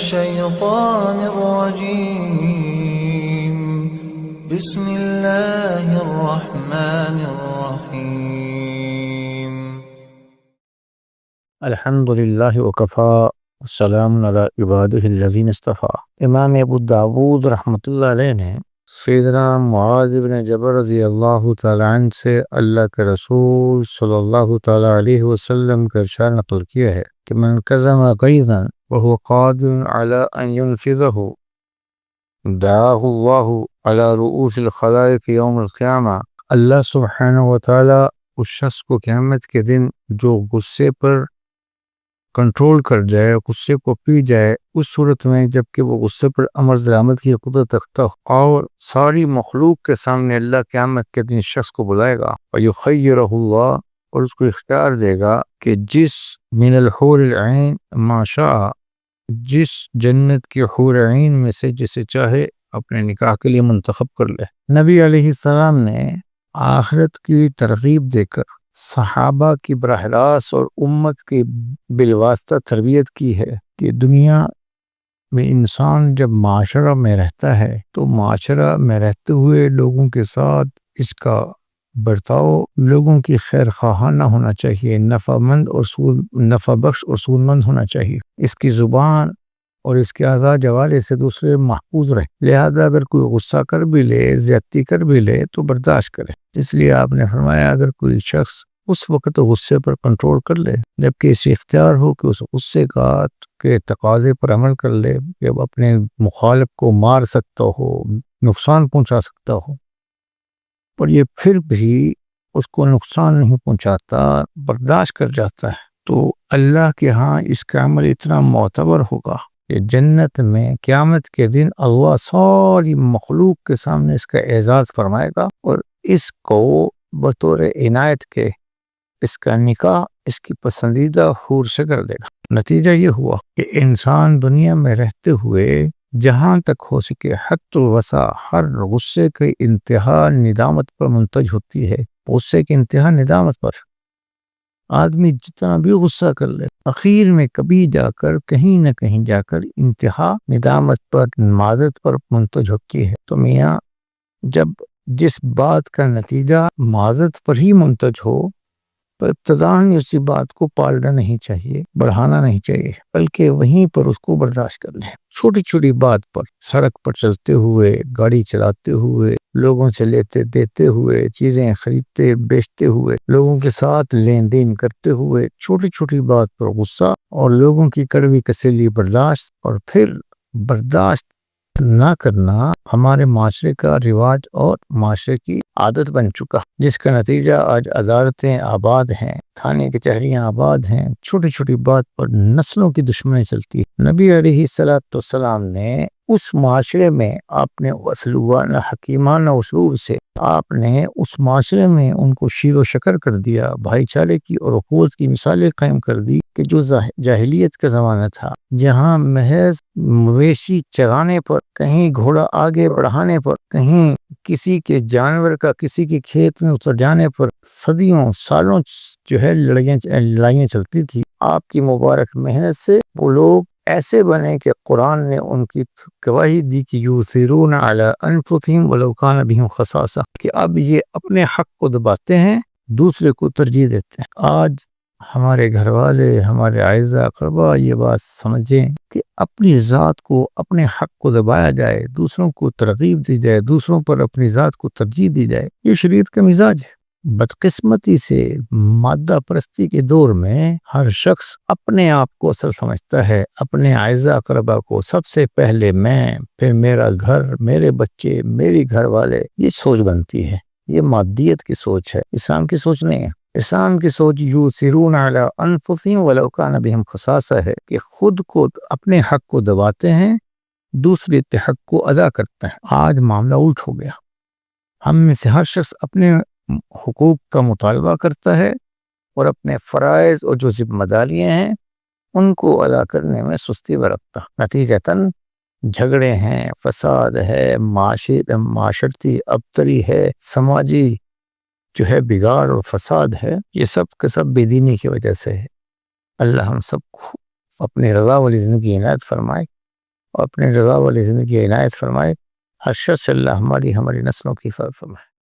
الشيطان الرجيم. بسم الله الرحمن الرحيم. الحمد للہ وکفا السلام علی عبادہ الذین اصطفیٰ۔ امام ابو داود رحمۃ اللہ علیہ نے سیدنا معاذ بن جبل رضی اللہ تعالیٰ عنہ سے اللہ کے رسول صلی اللہ تعالیٰ علیہ وسلم کا ارشاد نقل کیا ہے کہ من کظم غیظا وهو قادر على ان ينفذه دعاه اللہ علی رؤوس الخلائق یوم القیامہ۔ اللہ سبحانہ وتعالیٰ اس شخص کو قیامت کے دن جو غصے پر کنٹرول کر جائے، غصے کو پی جائے، اس صورت میں جبکہ وہ غصے پر عمل درآمد کی قدرت رکھتا ہو، اور ساری مخلوق کے سامنے اللہ قیامت کے دن شخص کو بلائے گا اور یخیرہ اللہ، اور اس کو اختیار دے گا کہ جس من الحور العین ما شاء، جس جنت کی حور عین میں سے جسے چاہے اپنے نکاح کے لیے منتخب کر لے۔ نبی علیہ السلام نے آخرت کی ترغیب دے کر صحابہ کی براہ راست اور امت کی بالواسطہ تربیت کی ہے کہ دنیا میں انسان جب معاشرہ میں رہتا ہے تو معاشرہ میں رہتے ہوئے لوگوں کے ساتھ اس کا برتاؤ لوگوں کی خیر خواہانہ ہونا چاہیے، نفع مند اور نفع بخش اور سود مند ہونا چاہیے، اس کی زبان اور اس کے اعضاء جوارح سے دوسرے محفوظ رہے۔ لہذا اگر کوئی غصہ کر بھی لے، زیادتی کر بھی لے تو برداشت کرے۔ اس لیے آپ نے فرمایا اگر کوئی شخص اس وقت غصے پر کنٹرول کر لے جبکہ اسے اختیار ہو کہ اس غصے کے تقاضے پر عمل کر لے کہ اب اپنے مخالف کو مار سکتا ہو، نقصان پہنچا سکتا ہو، پر یہ پھر بھی اس کو نقصان نہیں پہنچاتا، برداشت کر جاتا ہے، تو اللہ کے ہاں اس کا عمل اتنا معتبر ہوگا کہ جنت میں قیامت کے دن اللہ ساری مخلوق کے سامنے اس کا اعزاز فرمائے گا اور اس کو بطور عنایت کے اس کا نکاح اس کی پسندیدہ حور سے کر دے گا۔ نتیجہ یہ ہوا کہ انسان دنیا میں رہتے ہوئے جہاں تک ہو سکے حد الوسع ہر غصے کی انتہا ندامت پر منتج ہوتی ہے، غصے کی انتہا ندامت پر۔ آدمی جتنا بھی غصہ کر لے اخیر میں کبھی جا کر کہیں نہ کہیں جا کر انتہا ندامت پر، معذرت پر منتج ہوتی ہے۔ تو میاں جب جس بات کا نتیجہ معذرت پر ہی منتج ہو تو ابتداً اسی بات کو پالنا نہیں چاہیے، بڑھانا نہیں چاہیے، بلکہ وہیں پر اس کو برداشت کر لیں۔ چھوٹی چھوٹی بات پر، سڑک پر چلتے ہوئے، گاڑی چلاتے ہوئے، لوگوں سے لیتے دیتے ہوئے، چیزیں خریدتے بیچتے ہوئے، لوگوں کے ساتھ لین دین کرتے ہوئے، چھوٹی چھوٹی بات پر غصہ اور لوگوں کی کڑوی کسیلی برداشت، اور پھر برداشت نہ کرنا ہمارے معاشرے کا رواج اور معاشرے کی عادت بن چکا، جس کا نتیجہ آج عدالتیں آباد ہیں، تھانے کچہریاں آباد ہیں، چھوٹی چھوٹی بات پر نسلوں کی دشمنی چلتی ہے۔ نبی علیہ السلام نے اس معاشرے میں آپ نے اسلوبانہ حکیمانہ اسلوب سے آپ نے اس معاشرے میں ان کو شیر و شکر کر دیا، بھائی چارے کی اور اخوت کی مثالیں قائم کر دی کہ جو جاہلیت کا زمانہ تھا، جہاں محض مویشی چرانے پر، کہیں گھوڑا آگے بڑھانے پر، کہیں کسی کے جانور کا کسی کے کھیت میں اتر جانے پر صدیوں سالوں جو ہے لڑائیاں چلتی تھی، آپ کی مبارک محنت سے وہ لوگ ایسے بنے کہ قرآن نے ان کی گواہی دی کہ یؤثرون علی انفسہم ولو کان بہم خصاصہ، کہ اب یہ اپنے حق کو دباتے ہیں، دوسرے کو ترجیح دیتے ہیں۔ آج ہمارے گھر والے، ہمارے اعزاء اقربا یہ بات سمجھیں کہ اپنی ذات کو، اپنے حق کو دبایا جائے، دوسروں کو ترغیب دی جائے، دوسروں پر اپنی ذات کو ترجیح دی جائے، یہ شریعت کا مزاج ہے۔ بدقسمتی سے مادہ پرستی کے دور میں ہر شخص اپنے آپ کو اصل سمجھتا ہے، اپنے اعزاء اقربا کو سب سے پہلے میں، پھر میرا گھر، میرے بچے، میری گھر والے، یہ سوچ بنتی ہے۔ یہ مادیت کی سوچ ہے، اسلام کی سوچ نہیں ہے۔ اسلام کی سوچ یؤثرون علی انفسہم ولو کان بہم خصاصہ ہے کہ خود کو، اپنے حق کو دباتے ہیں، دوسرے کے حق کو ادا کرتے ہیں۔ آج معاملہ الٹ ہو گیا، ہم میں سے ہر شخص اپنے حقوق کا مطالبہ کرتا ہے اور اپنے فرائض اور جو ذمہ داریاں ہیں ان کو ادا کرنے میں سستی برتتا، نتیجتاً جھگڑے ہیں، فساد ہے، معاشرتی ابتری ہے، سماجی جو ہے بگاڑ اور فساد ہے، یہ سب کے سب بے دینی کی وجہ سے ہے۔ اللہ ہم سب کو اپنی رضا والی زندگی عنایت فرمائے۔ اور اپنی رضا والی زندگی عنایت فرمائے، ہر شر سے اللہ ہماری نسلوں کی حفاظت فرمائے۔